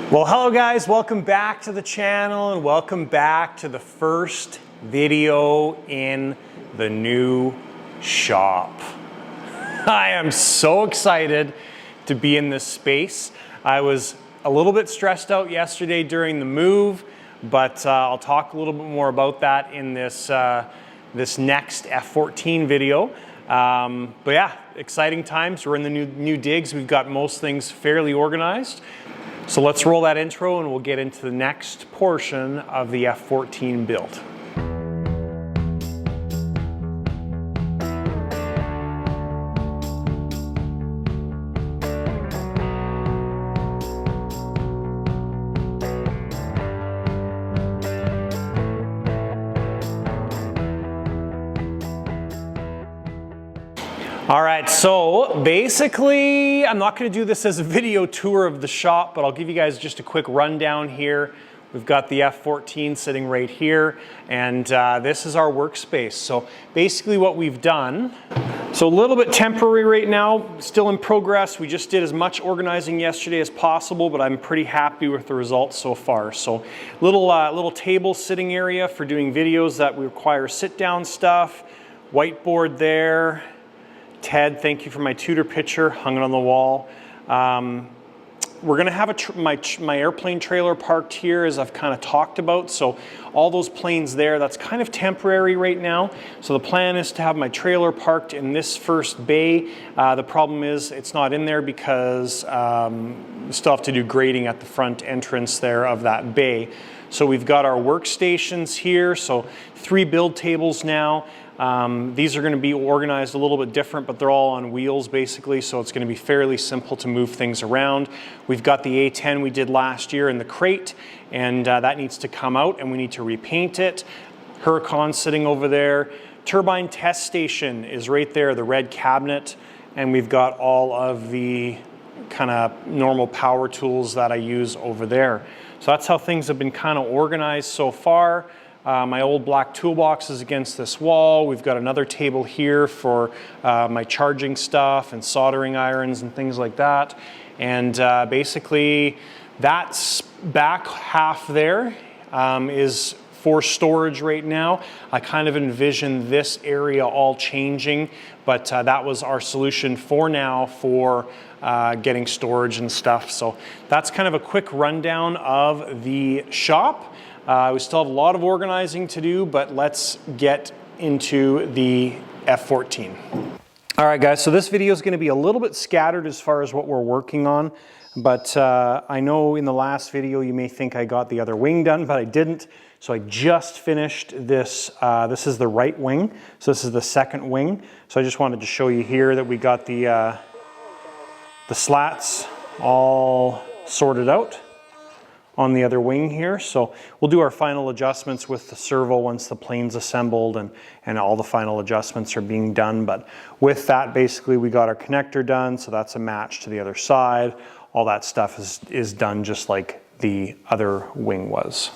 Well, hello guys, welcome back to the channel and welcome back to the first video in the new shop. I am so excited to be in this space. I was a little bit stressed out yesterday during the move, but I'll talk a little bit more about that in this, this next F14 video. But yeah, exciting times. We're in the new digs. We've got most things fairly organized. So let's roll that intro and we'll get into the next portion of the F14 build. All right, so basically, I'm not gonna do this as a video tour of the shop, but I'll give you guys just a quick rundown here. We've got the F14 sitting right here, and this is our workspace. So basically what we've done, so a little bit temporary right now, still in progress. We just did as much organizing yesterday as possible, but I'm pretty happy with the results so far. So little table sitting area for doing videos that require sit-down stuff, whiteboard there. Ted, thank you for my Tudor picture, hung it on the wall. We're gonna have my airplane trailer parked here, as I've kind of talked about. So all those planes there, that's kind of temporary right now. So the plan is to have my trailer parked in this first bay. The problem is it's not in there because we still have to do grading at the front entrance there of that bay. So we've got our workstations here. So 3 build tables now. These are going to be organized a little bit different, but they're all on wheels basically, so it's going to be fairly simple to move things around. We've got the A10 we did last year in the crate, and that needs to come out and we need to repaint it. Huracan sitting over there. Turbine test station is right there, the red cabinet, and we've got all of the kind of normal power tools that I use over there. So that's how things have been kind of organized so far. My old black toolbox is against this wall. We've got another table here for my charging stuff and soldering irons and things like that. And basically that's back half there is for storage right now. I kind of envision this area all changing, but that was our solution for now for getting storage and stuff. So that's kind of a quick rundown of the shop. We still have a lot of organizing to do, but let's get into the F14. All right, guys, so this video is going to be a little bit scattered as far as what we're working on, but I know in the last video you may think I got the other wing done, but I didn't. So I just finished this. This is the right wing, so this is the second wing. So I just wanted to show you here that we got the slats all sorted out on the other wing here. So we'll do our final adjustments with the servo once the plane's assembled and all the final adjustments are being done. But with that, basically we got our connector done, so that's a match to the other side. All that stuff is done just like the other wing was.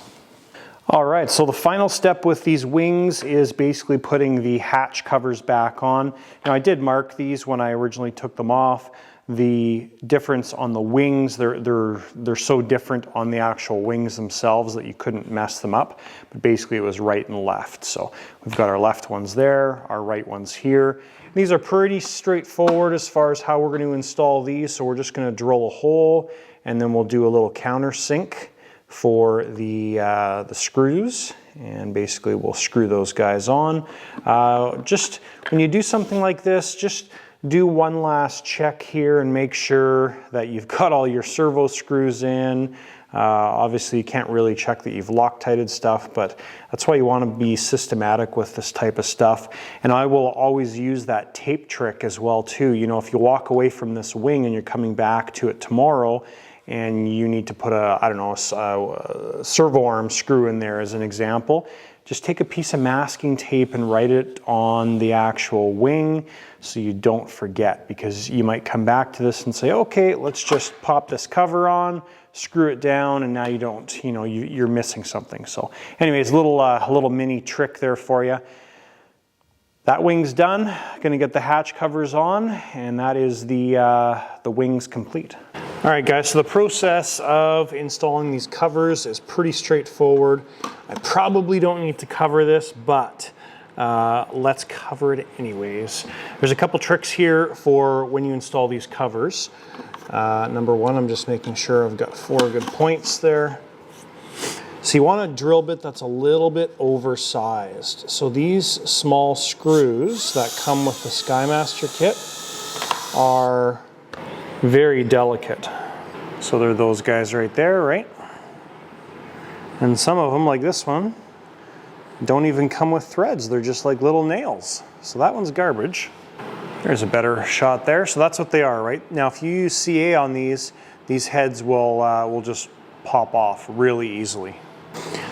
All right, so the final step with these wings is basically putting the hatch covers back on. Now I did mark these when I originally took them off. The difference on the wings, they're so different on the actual wings themselves that you couldn't mess them up. But basically it was right and left. So we've got our left ones there, our right ones here. These are pretty straightforward as far as how we're going to install these. So we're just going to drill a hole and then we'll do a little countersink for the screws. And basically we'll screw those guys on. Just when you do something like this, just do one last check here and make sure that you've got all your servo screws in. Obviously you can't really check that you've Loctited stuff, but that's why you want to be systematic with this type of stuff. And I will always use that tape trick as well too. You know, if you walk away from this wing and you're coming back to it tomorrow and you need to put a, I don't know, a servo arm screw in there as an example, just take a piece of masking tape and write it on the actual wing so you don't forget, because you might come back to this and say, okay, let's just pop this cover on, screw it down, and now you don't, you know, you're missing something. So anyways, a little mini trick there for you. That wing's done. Gonna get the hatch covers on, and that is the wings complete. All right, guys, so the process of installing these covers is pretty straightforward. I probably don't need to cover this, but let's cover it anyways. There's a couple tricks here for when you install these covers. Number one, I'm just making sure I've got 4 good points there. So you want a drill bit that's a little bit oversized. So these small screws that come with the Skymaster kit are very delicate. So they're those guys right there, right? And some of them, like this one, don't even come with threads. They're just like little nails. So that one's garbage. There's a better shot there. So that's what they are, right? Now, if you use CA on these heads will just pop off really easily.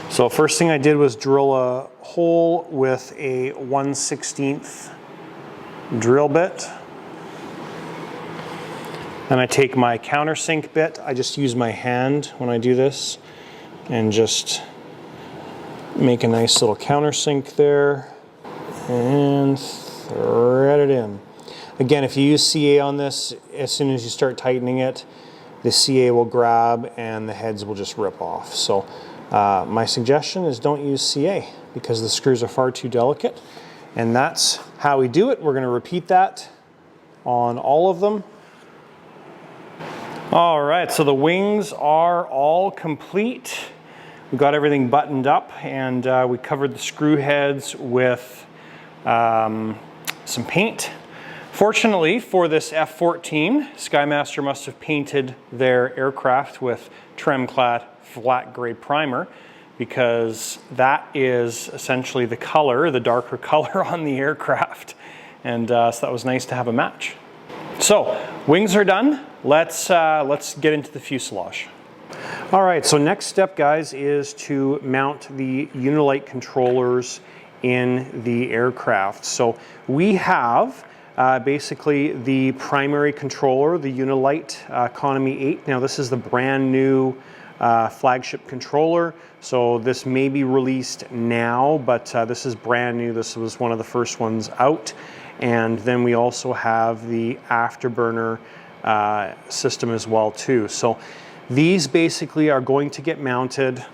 So first thing I did was drill a hole with a 1/16 drill bit. Then I take my countersink bit. I just use my hand when I do this and just make a nice little countersink there and thread it in. Again, if you use CA on this, as soon as you start tightening it, the CA will grab and the heads will just rip off. So my suggestion is don't use CA because the screws are far too delicate. And that's how we do it. We're going to repeat that on all of them. All right, so the wings are all complete. We got everything buttoned up, and we covered the screw heads with some paint. Fortunately for this F-14, Skymaster must have painted their aircraft with trem-clad flat gray primer, because that is essentially the color, the darker color on the aircraft. And so that was nice to have a match. So wings are done. Let's get into the fuselage. All right, so next step, guys, is to mount the Unilight controllers in the aircraft. So we have basically the primary controller, the Unilight Economy 8. Now this is the brand new flagship controller. So this may be released now, but this is brand new. This was one of the first ones out. And then we also have the Afterburner system as well too. So these basically are going to get mounted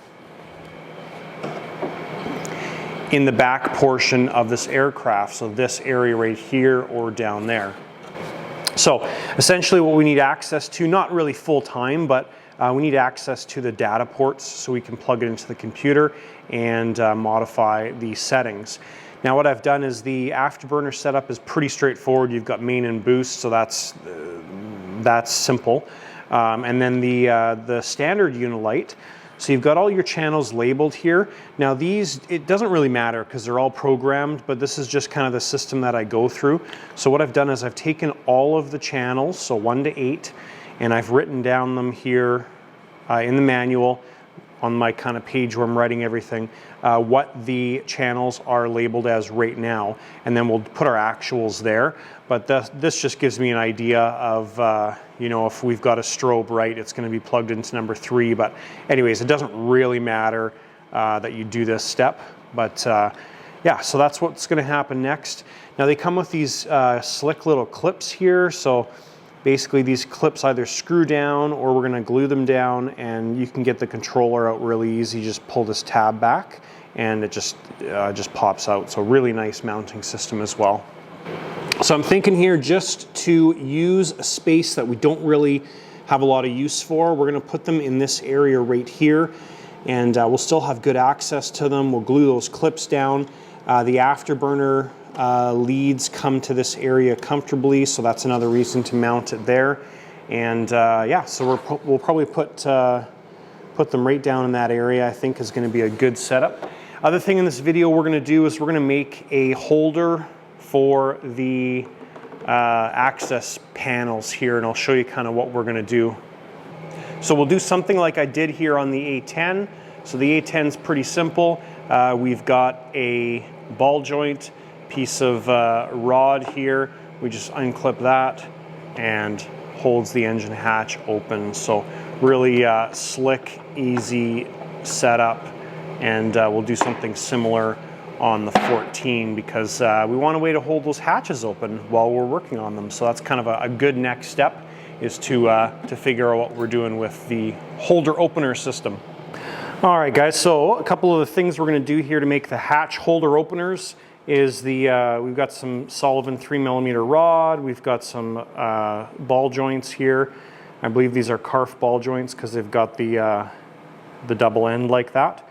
in the back portion of this aircraft. So this area right here or down there. So essentially what we need access to, not really full time, but we need access to the data ports so we can plug it into the computer and modify the settings. Now what I've done is the Afterburner setup is pretty straightforward. You've got main and boost, so that's simple. And then the standard Unilight. So you've got all your channels labeled here. Now these, it doesn't really matter because they're all programmed, but this is just kind of the system that I go through. So what I've done is I've taken all of the channels, so 1 to 8, and I've written down them here in the manual on my kind of page where I'm writing everything, what the channels are labeled as right now, and then we'll put our actuals there. But this just gives me an idea of, you know, if we've got a strobe right, it's going to be plugged into number 3. But anyways, it doesn't really matter that you do this step. But yeah, so that's what's going to happen next. Now they come with these slick little clips here. So basically these clips either screw down or we're going to glue them down, and you can get the controller out really easy. Just pull this tab back and it just pops out. So really nice mounting system as well. So I'm thinking here just to use a space that we don't really have a lot of use for, we're going to put them in this area right here, and we'll still have good access to them. We'll glue those clips down. The Afterburner leads come to this area comfortably, so that's another reason to mount it there. And yeah, so we'll probably put them right down in that area. I think is going to be a good setup. Other thing in this video we're going to do is we're going to make a holder for the access panels here, and I'll show you kind of what we're going to do. So we'll do something like I did here on the A10. So the A10 is pretty simple. We've got a ball joint piece of rod here. We just unclip that and holds the engine hatch open. So really slick, easy setup, and we'll do something similar on the 14 because we want a way to hold those hatches open while we're working on them. So that's kind of a good next step. is to figure out what we're doing with the holder opener system. All right, guys, so a couple of the things we're going to do here to make the hatch holder openers is we've got some Sullivan 3mm rod, we've got some ball joints here. I believe these are Carf ball joints because they've got the double end like that.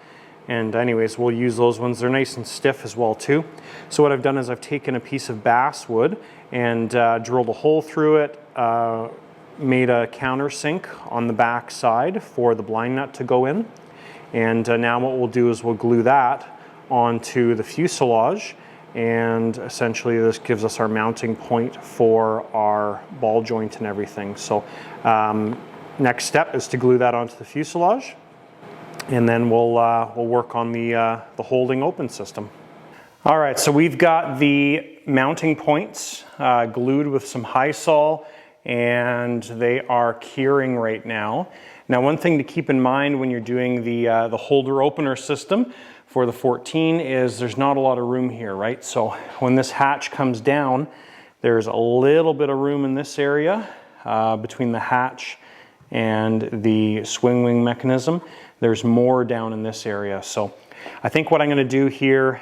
And anyways, we'll use those ones. They're nice and stiff as well too. So what I've done is I've taken a piece of basswood and drilled a hole through it, made a countersink on the back side for the blind nut to go in. And now what we'll do is we'll glue that onto the fuselage, and essentially this gives us our mounting point for our ball joint and everything. So next step is to glue that onto the fuselage, and then we'll work on the holding open system. All right, so we've got the mounting points glued with some High-Sol, and they are curing right now. Now, one thing to keep in mind when you're doing the holder opener system for the 14 is there's not a lot of room here, right? So when this hatch comes down, there's a little bit of room in this area between the hatch and the swing wing mechanism. There's more down in this area. So I think what I'm going to do here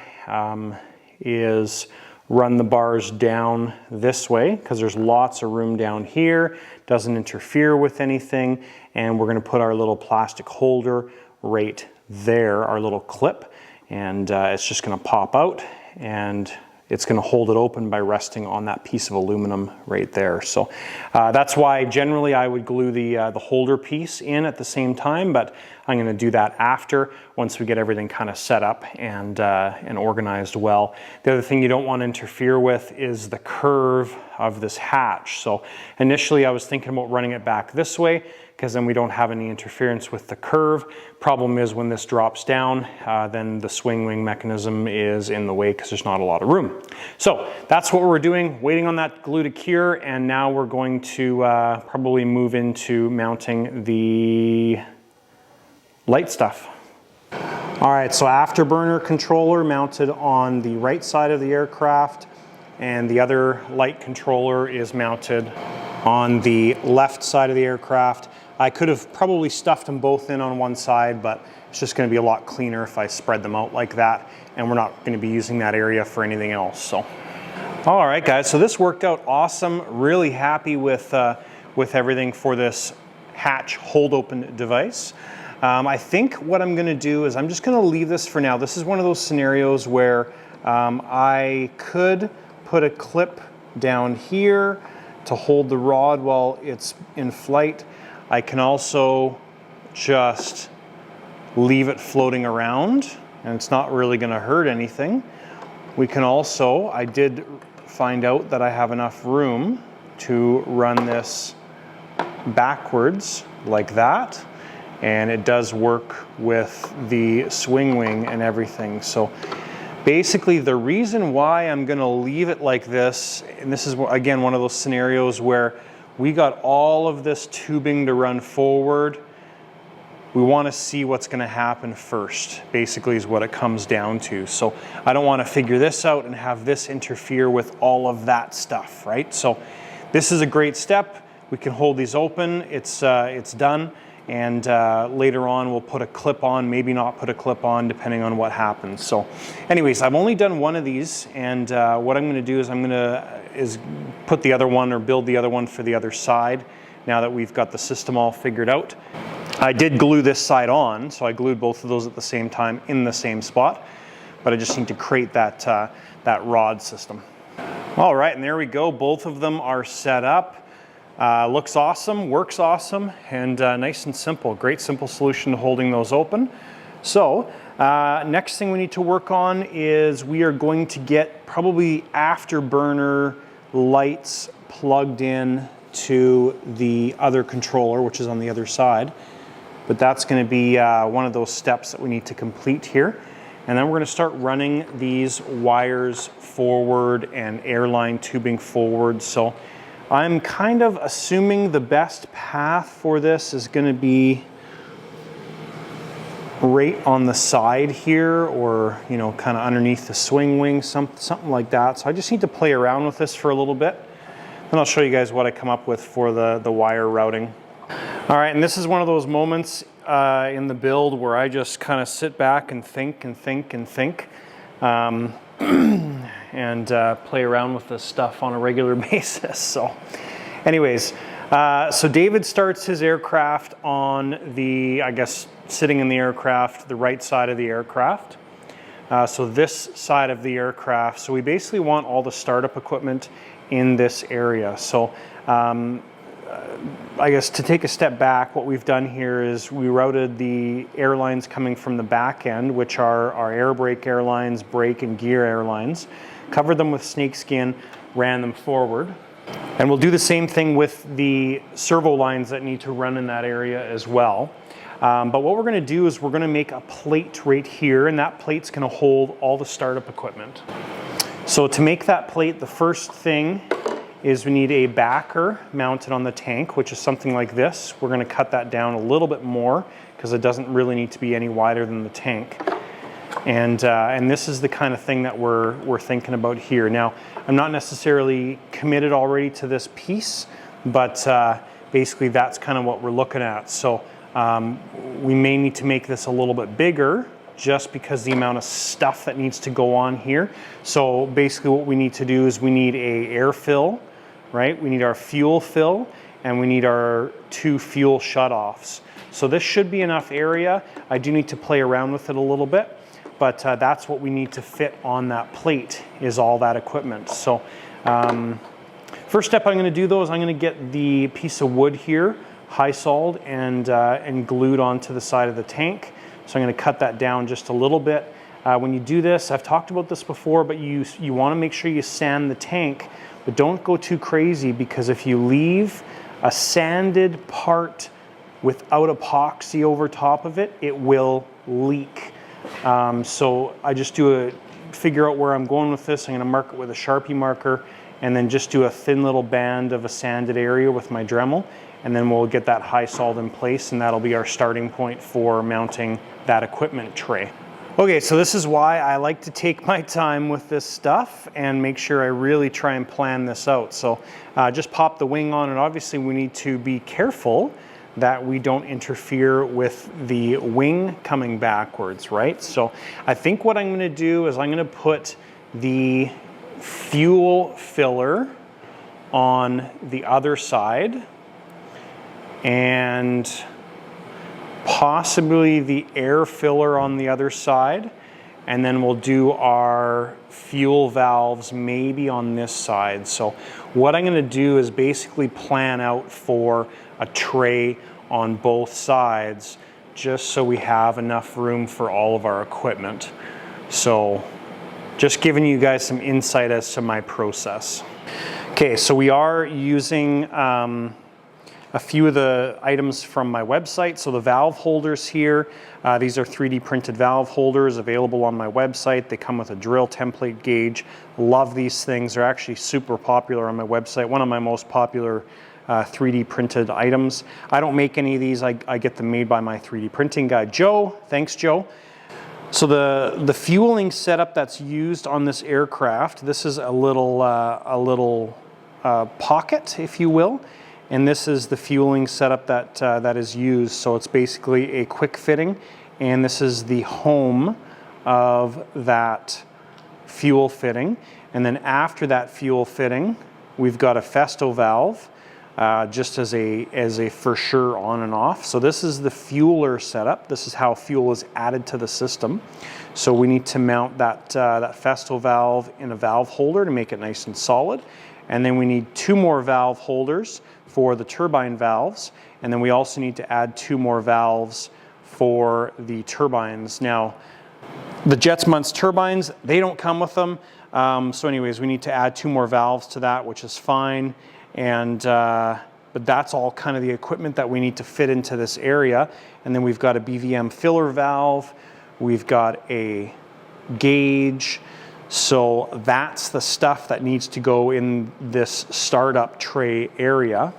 is run the bars down this way because there's lots of room down here, doesn't interfere with anything, and we're going to put our little plastic holder right there, our little clip, and it's just going to pop out and it's going to hold it open by resting on that piece of aluminum right there. So that's why generally I would glue the holder piece in at the same time, but I'm going to do that after, once we get everything kind of set up and organized well. The other thing you don't want to interfere with is the curve of this hatch. So initially I was thinking about running it back this way, because then we don't have any interference with the curve. Problem is when this drops down, then the swing wing mechanism is in the way because there's not a lot of room. So that's what we're doing, waiting on that glue to cure, and now we're going to probably move into mounting the light stuff. All right, so Afterburner Controller mounted on the right side of the aircraft, and the other light controller is mounted on the left side of the aircraft. I could have probably stuffed them both in on one side, but it's just going to be a lot cleaner if I spread them out like that, and we're not going to be using that area for anything else. So, all right, guys, so this worked out awesome. Really happy with everything for this hatch hold open device. I think what I'm going to do is I'm just going to leave this for now. This is one of those scenarios where I could put a clip down here to hold the rod while it's in flight. I can also just leave it floating around and it's not really going to hurt anything. We can also, I did find out that I have enough room to run this backwards like that, and it does work with the swing wing and everything. So basically the reason why I'm going to leave it like this, and this is again one of those scenarios where we got all of this tubing to run forward, we want to see what's going to happen first, basically is what it comes down to. So I don't want to figure this out and have this interfere with all of that stuff, right? So this is a great step. We can hold these open, it's done. And later on we'll put a clip on, maybe not put a clip on, depending on what happens. So anyways, I've only done one of these, and what I'm going to do is I'm going to put the other one, or build the other one for the other side, now that we've got the system all figured out. I did glue this side on, so I glued both of those at the same time in the same spot, but I just need to create that rod system. All right, and there we go, both of them are set up. Looks awesome, works awesome, and nice and simple. Great simple solution to holding those open. So next thing we need to work on is we are going to get probably afterburner lights plugged in to the other controller, which is on the other side. But that's going to be one of those steps that we need to complete here. And then we're going to start running these wires forward and airline tubing forward. So I'm kind of assuming the best path for this is going to be right on the side here, or you know, kind of underneath the swing wing, something like that. So I just need to play around with this for a little bit. And I'll show you guys what I come up with for the wire routing. All right, and this is one of those moments in the build where I just kind of sit back and think and think and think. And play around with this stuff on a regular basis. So anyways, so David starts his aircraft on the, I guess, sitting in the aircraft, the right side of the aircraft. So this side of the aircraft. So we basically want all the startup equipment in this area. So I guess to take a step back, what we've done here is we routed the airlines coming from the back end, which are our air brake airlines, brake and gear airlines, covered them with snakeskin, ran them forward. And we'll do the same thing with the servo lines that need to run in that area as well. But what we're going to do is we're going to make a plate right here, and that plate's going to hold all the startup equipment. So to make that plate, the first thing is we need a backer mounted on the tank, which is something like this. We're going to cut that down a little bit more because it doesn't really need to be any wider than the tank. And this is the kind of thing that we're thinking about here. Now, I'm not necessarily committed already to this piece, but basically that's kind of what we're looking at. So we may need to make this a little bit bigger just because the amount of stuff that needs to go on here. So basically what we need to do is we need a air fill, right? We need our fuel fill, and we need our 2 fuel shutoffs. So this should be enough area. I do need to play around with it a little bit, but that's what we need to fit on that plate, is all that equipment. So first step I'm going to do though is I'm going to get the piece of wood here high-soled and glued onto the side of the tank. So I'm going to cut that down just a little bit. When you do this, I've talked about this before, but you want to make sure you sand the tank, but don't go too crazy, because if you leave a sanded part without epoxy over top of it, it will leak. So I just figure out where I'm going with this. I'm going to mark it with a Sharpie marker, and then just do a thin little band of a sanded area with my Dremel, and then we'll get that high salt in place, and that'll be our starting point for mounting that equipment tray. Okay, so this is why I like to take my time with this stuff and make sure I really try and plan this out. So just pop the wing on, and obviously we need to be careful that we don't interfere with the wing coming backwards, right? So I think what I'm going to do is I'm going to put the fuel filler on the other side, and possibly the air filler on the other side, and then we'll do our fuel valves maybe on this side. So what I'm going to do is basically plan out for a tray on both sides, just so we have enough room for all of our equipment. So just giving you guys some insight as to my process. Okay, so we are using a few of the items from my website. So the valve holders here, these are 3D printed valve holders available on my website. They come with a drill template gauge. Love these things. They're actually super popular on my website. One of my most popular 3D printed items. I don't make any of these. I get them made by my 3D printing guy, Joe. Thanks, Joe. So the fueling setup that's used on this aircraft, this is a little pocket, if you will. And this is the fueling setup that is used. So it's basically a quick fitting, and this is the home of that fuel fitting. And then after that fuel fitting, we've got a Festo valve, just as a for sure on and off. So this is the fueler setup. This is how fuel is added to the system. So we need to mount that Festo valve in a valve holder to make it nice and solid. And then we need 2 more valve holders for the turbine valves, and then we also need to add 2 more valves for the turbines. Now, the Jetsmunts turbines, they don't come with them, so anyways, we need to add 2 more valves to that, which is fine, and but that's all kind of the equipment that we need to fit into this area. And then we've got a BVM filler valve, we've got a gauge. So that's the stuff that needs to go in this startup tray area.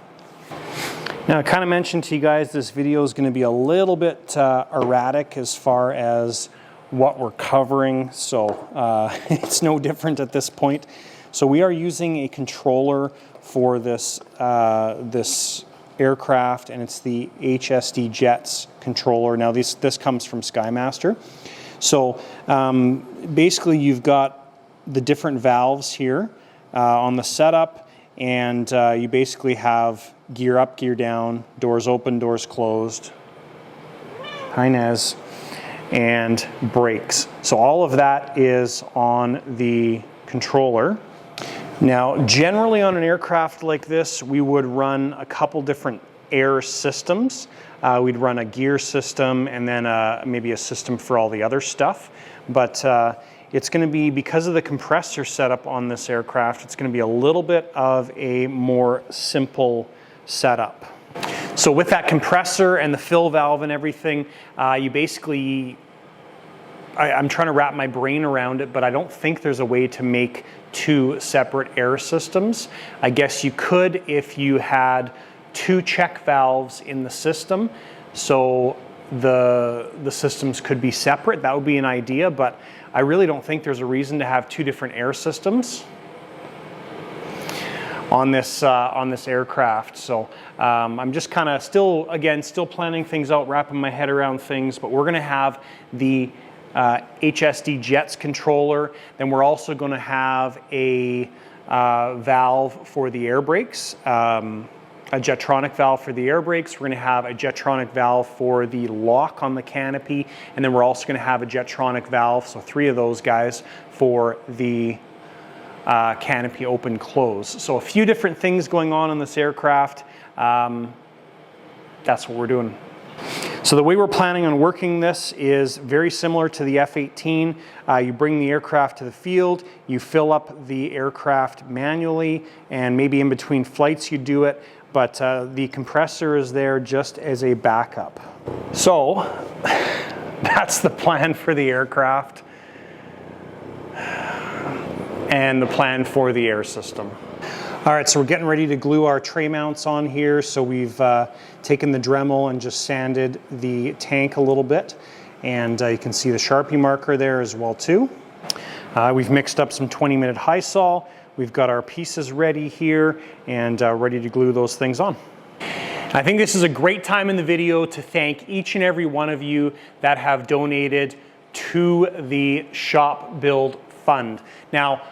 Now, I kind of mentioned to you guys this video is going to be a little bit erratic as far as what we're covering, so it's no different at this point. So we are using a controller for this, this aircraft, and it's the HSD Jets controller. Now this comes from Skymaster. So basically you've got the different valves here on the setup, and you basically have gear up, gear down, doors open, doors closed, high NES, and brakes. So all of that is on the controller. Now, generally on an aircraft like this, we would run a couple different air systems. We'd run a gear system and then maybe a system for all the other stuff. But it's going to be, because of the compressor setup on this aircraft, it's going to be a little bit of a more simple setup. So with that compressor and the fill valve and everything, you basically, I'm trying to wrap my brain around it, but I don't think there's a way to make two separate air systems. I guess you could if you had two check valves in the system, so the systems could be separate. That would be an idea, but I really don't think there's a reason to have two different air systems on this aircraft. So I'm just kind of still planning things out, wrapping my head around things, but we're going to have the HSD Jets controller. Then we're also going to have a valve for the air brakes, a Jetronic valve for the air brakes. We're going to have a Jetronic valve for the lock on the canopy, and then we're also going to have a Jetronic valve, so 3 of those guys, for the canopy open close. So a few different things going on in this aircraft. That's what we're doing. So the way we're planning on working this is very similar to the F-14. You bring the aircraft to the field, you fill up the aircraft manually, and maybe in between flights you do it, but the compressor is there just as a backup. So that's the plan for the aircraft and the plan for the air system. All right, so we're getting ready to glue our tray mounts on here. So we've taken the Dremel and just sanded the tank a little bit. And you can see the Sharpie marker there as well too. We've mixed up some 20-minute high sol. We've got our pieces ready here and ready to glue those things on. I think this is a great time in the video to thank each and every one of you that have donated to the Shop Build Fund. Now,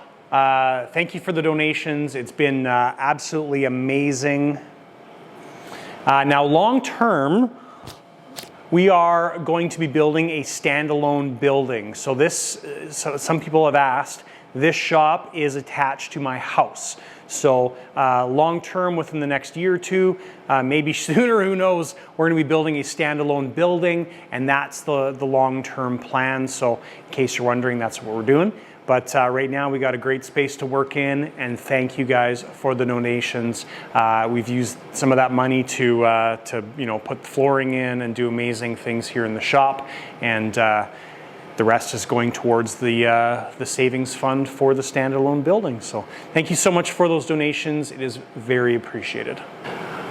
thank you for the donations. It's been absolutely amazing. Now, long term, we are going to be building a standalone building. So some people have asked, this shop is attached to my house. So long term, within the next year or two, maybe sooner, who knows, we're going to be building a standalone building, and that's the long-term plan. So in case you're wondering, that's what we're doing. But right now we got a great space to work in, and thank you guys for the donations. We've used some of that money to put flooring in and do amazing things here in the shop, and the rest is going towards the savings fund for the standalone building. So thank you so much for those donations. It is very appreciated.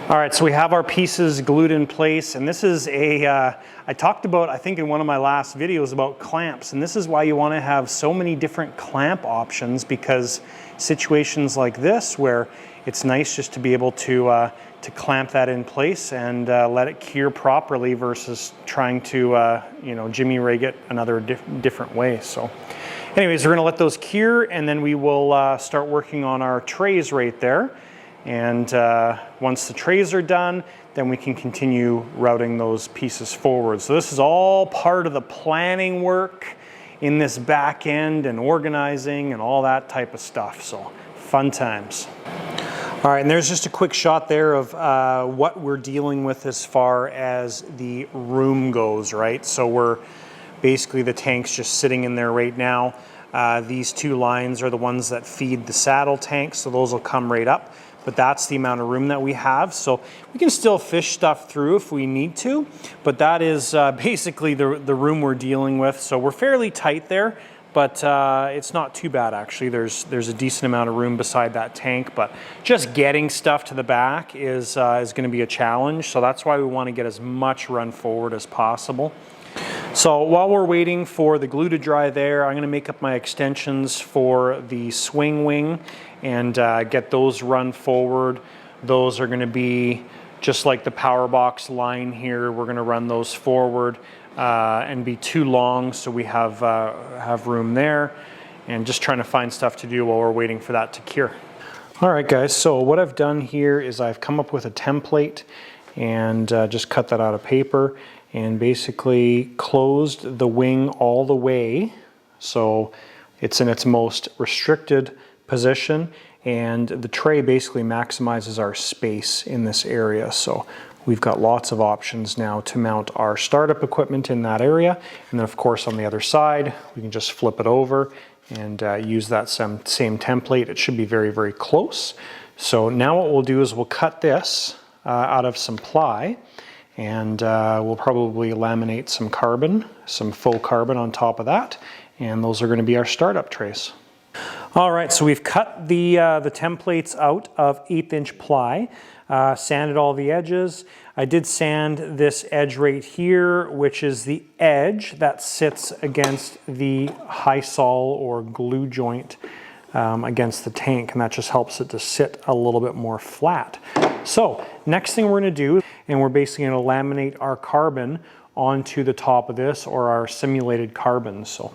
All right, so we have our pieces glued in place, and this is I talked about, I think in one of my last videos, about clamps, and this is why you want to have so many different clamp options, because situations like this where it's nice just to be able to clamp that in place and let it cure properly versus trying to jimmy rig it another different way. So anyways, we're going to let those cure, and then we will start working on our trays right there. And once the trays are done, then we can continue routing those pieces forward. So this is all part of the planning work in this back end and organizing and all that type of stuff. So fun times. All right, and there's just a quick shot there of what we're dealing with as far as the room goes, right? So we're basically, the tank's just sitting in there right now. These 2 lines are the ones that feed the saddle tank, so those will come right up. But that's the amount of room that we have. So we can still fish stuff through if we need to, but that is basically the room we're dealing with. So we're fairly tight there, but it's not too bad actually. There's a decent amount of room beside that tank, but just getting stuff to the back is going to be a challenge. So that's why we want to get as much run forward as possible. So while we're waiting for the glue to dry there, I'm going to make up my extensions for the swing wing and get those run forward. Those are going to be just like the power box line here. We're going to run those forward and be too long, so we have room there. And just trying to find stuff to do while we're waiting for that to cure. All right, guys, so what I've done here is I've come up with a template and just cut that out of paper and basically closed the wing all the way so it's in its most restricted position, and the tray basically maximizes our space in this area. So we've got lots of options now to mount our startup equipment in that area, and then of course on the other side we can just flip it over and use that same template. It should be very, very close. So now what we'll do is we'll cut this out of some ply, and we'll probably laminate some carbon, some faux carbon on top of that, and those are going to be our startup trays. All right, so we've cut the templates out of 1/8 inch ply, sanded all the edges. I did sand this edge right here, which is the edge that sits against the high sol or glue joint against the tank, and that just helps it to sit a little bit more flat. So next thing we're going to do, and we're basically going to laminate our carbon onto the top of this, or our simulated carbon. So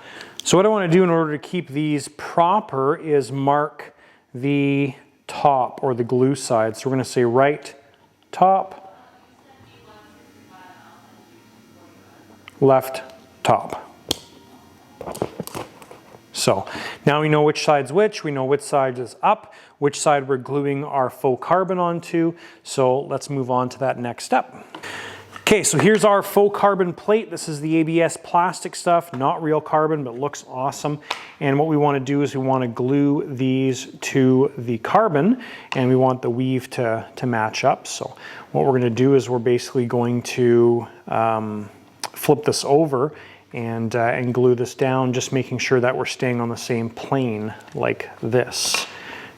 what I want to do in order to keep these proper is mark the top or the glue side. So we're going to say right top, left top. So now we know which side's which, we know which side is up, which side we're gluing our faux carbon onto. So let's move on to that next step. Okay, so here's our faux carbon plate. This is the ABS plastic stuff, not real carbon, but looks awesome. And what we want to do is we want to glue these to the carbon, and we want the weave to match up. So what we're going to do is we're basically going to flip this over and glue this down, just making sure that we're staying on the same plane like this.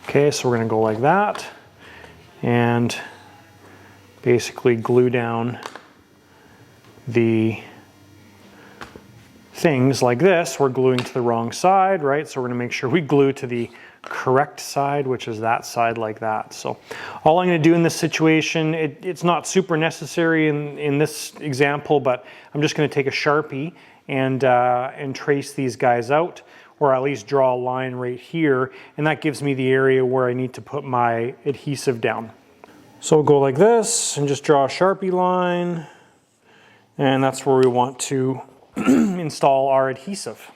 Okay, so we're going to go like that and basically glue down the things like this. We're gluing to the wrong side, right? So we're going to make sure we glue to the correct side, which is that side like that. So all I'm going to do in this situation, it's not super necessary in this example, but I'm just going to take a Sharpie and trace these guys out, or at least draw a line right here, and that gives me the area where I need to put my adhesive down. So we'll go like this and just draw a Sharpie line, and that's where we want to install our adhesive.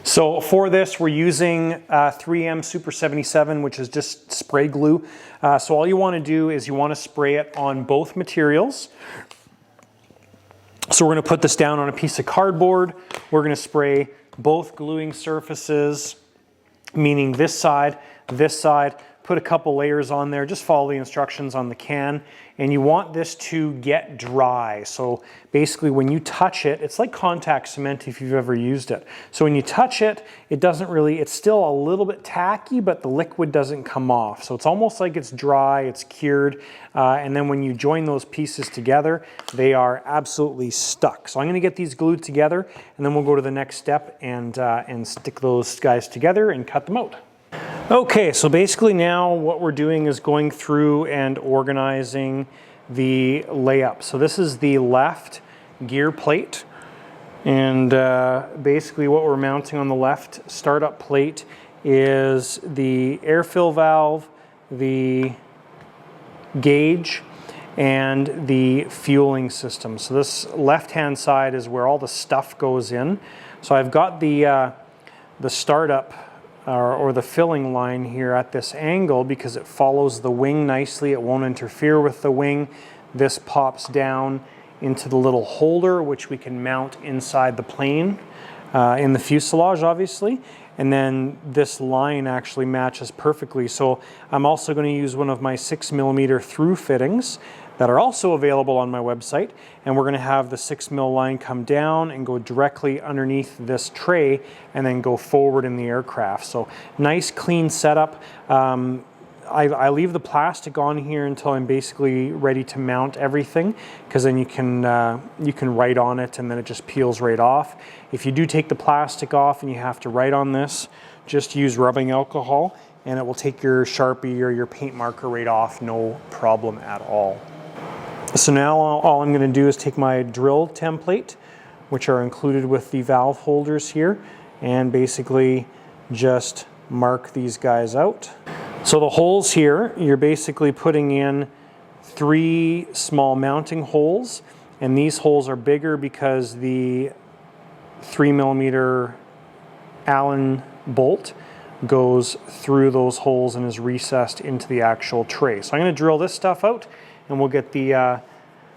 So for this, we're using 3M Super 77, which is just spray glue. So all you want to do is you want to spray it on both materials. So we're going to put this down on a piece of cardboard. We're going to spray both gluing surfaces, meaning this side, put a couple layers on there, just follow the instructions on the can, and you want this to get dry. So basically when you touch it, it's like contact cement if you've ever used it. So when you touch it, it doesn't really, it's still a little bit tacky, but the liquid doesn't come off. So it's almost like it's dry, it's cured, and then when you join those pieces together, they are absolutely stuck. So I'm gonna get these glued together, and then we'll go to the next step and stick those guys together and cut them out. Okay, so basically now what we're doing is going through and organizing the layup. So this is the left gear plate, and basically what we're mounting on the left startup plate is the air fill valve, the gauge, and the fueling system. So this left-hand side is where all the stuff goes in. So I've got the startup or the filling line here at this angle because it follows the wing nicely. It won't interfere with the wing. This pops down into the little holder, which we can mount inside the plane in the fuselage, obviously. And then this line actually matches perfectly. So I'm also going to use one of my 6mm through fittings that are also available on my website, and we're going to have the 6mm line come down and go directly underneath this tray and then go forward in the aircraft. So nice clean setup. I leave the plastic on here until I'm basically ready to mount everything, because then you can write on it and then it just peels right off. If you do take the plastic off and you have to write on this, just use rubbing alcohol and it will take your Sharpie or your paint marker right off, no problem at all. So now all I'm going to do is take my drill template, which are included with the valve holders here, and basically just mark these guys out. So the holes here, you're basically putting in 3 small mounting holes, and these holes are bigger because the 3mm Allen bolt goes through those holes and is recessed into the actual tray. So I'm going to drill this stuff out and we'll get the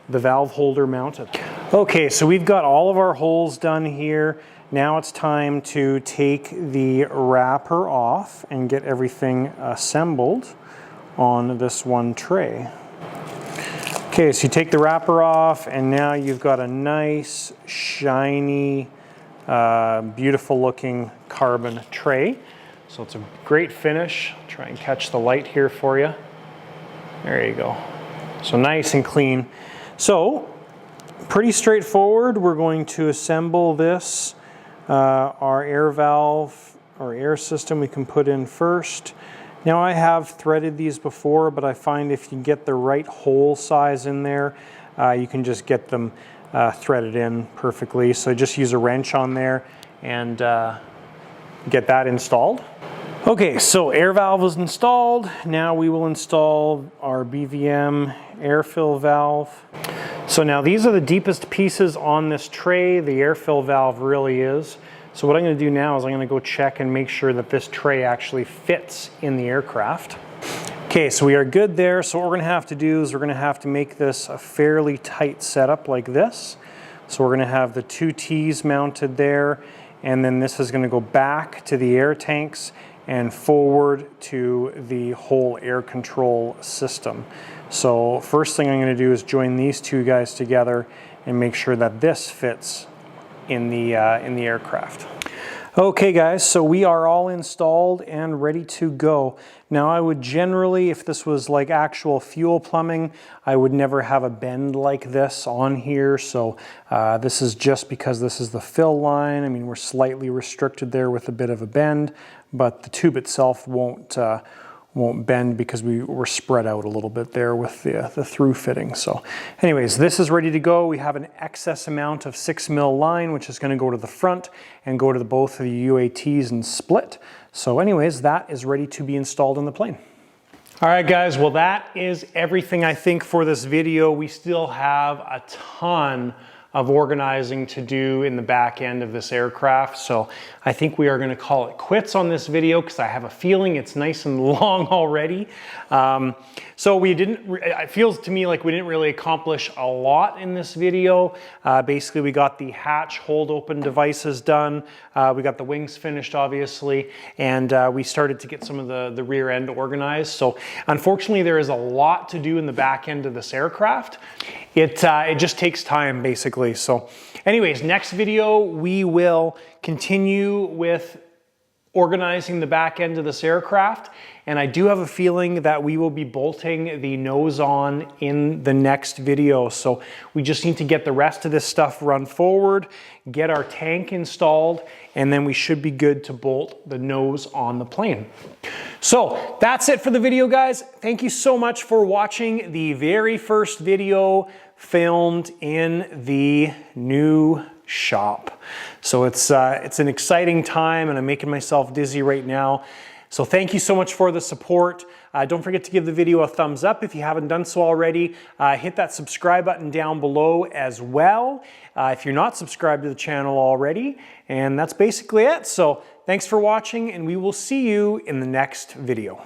valve holder mounted. Okay, so we've got all of our holes done here. Now it's time to take the wrapper off and get everything assembled on this one tray. Okay, so you take the wrapper off and now you've got a nice, shiny, beautiful looking carbon tray. So it's a great finish. I'll try and catch the light here for you. There you go. So nice and clean. So pretty straightforward. We're going to assemble this. Our air valve or air system we can put in first. Now I have threaded these before, but I find if you get the right hole size in there, you can just get them threaded in perfectly. So just use a wrench on there and get that installed. Okay, so air valve is installed. Now we will install our BVM airfill valve. So now these are the deepest pieces on this tray. The airfill valve really is. So what I'm going to do now is I'm going to go check and make sure that this tray actually fits in the aircraft. Okay, so we are good there. So what we're going to have to do is we're going to have to make this a fairly tight setup like this. So we're going to have the 2 T's mounted there, and then this is going to go back to the air tanks and forward to the whole air control system. So first thing I'm going to do is join these 2 guys together and make sure that this fits in the aircraft. Okay guys, so we are all installed and ready to go. Now I would generally, if this was like actual fuel plumbing, I would never have a bend like this on here. So this is just because this is the fill line. I mean, we're slightly restricted there with a bit of a bend, but the tube itself won't bend because we were spread out a little bit there with the through fitting. So anyways, this is ready to go. We have an excess amount of 6mm line, which is going to go to the front and go to both of the UATs and split. So anyways, that is ready to be installed in the plane. All right guys, well that is everything I think for this video. We still have a ton of organizing to do in the back end of this aircraft. So I think we are going to call it quits on this video because I have a feeling it's nice and long already. So it feels to me like we didn't really accomplish a lot in this video. Basically we got the hatch hold open devices done. We got the wings finished obviously, and we started to get some of the rear end organized. So unfortunately there is a lot to do in the back end of this aircraft. It just takes time basically. So anyways, next video we will continue with organizing the back end of this aircraft, and I do have a feeling that we will be bolting the nose on in the next video. So we just need to get the rest of this stuff run forward, get our tank installed, and then we should be good to bolt the nose on the plane. So that's it for the video guys. Thank you so much for watching the very first video filmed in the new shop. So it's an exciting time and I'm making myself dizzy right now. So thank you so much for the support. Don't forget to give the video a thumbs up if you haven't done so already. Hit that subscribe button down below as well if you're not subscribed to the channel already. And that's basically it. So thanks for watching and we will see you in the next video.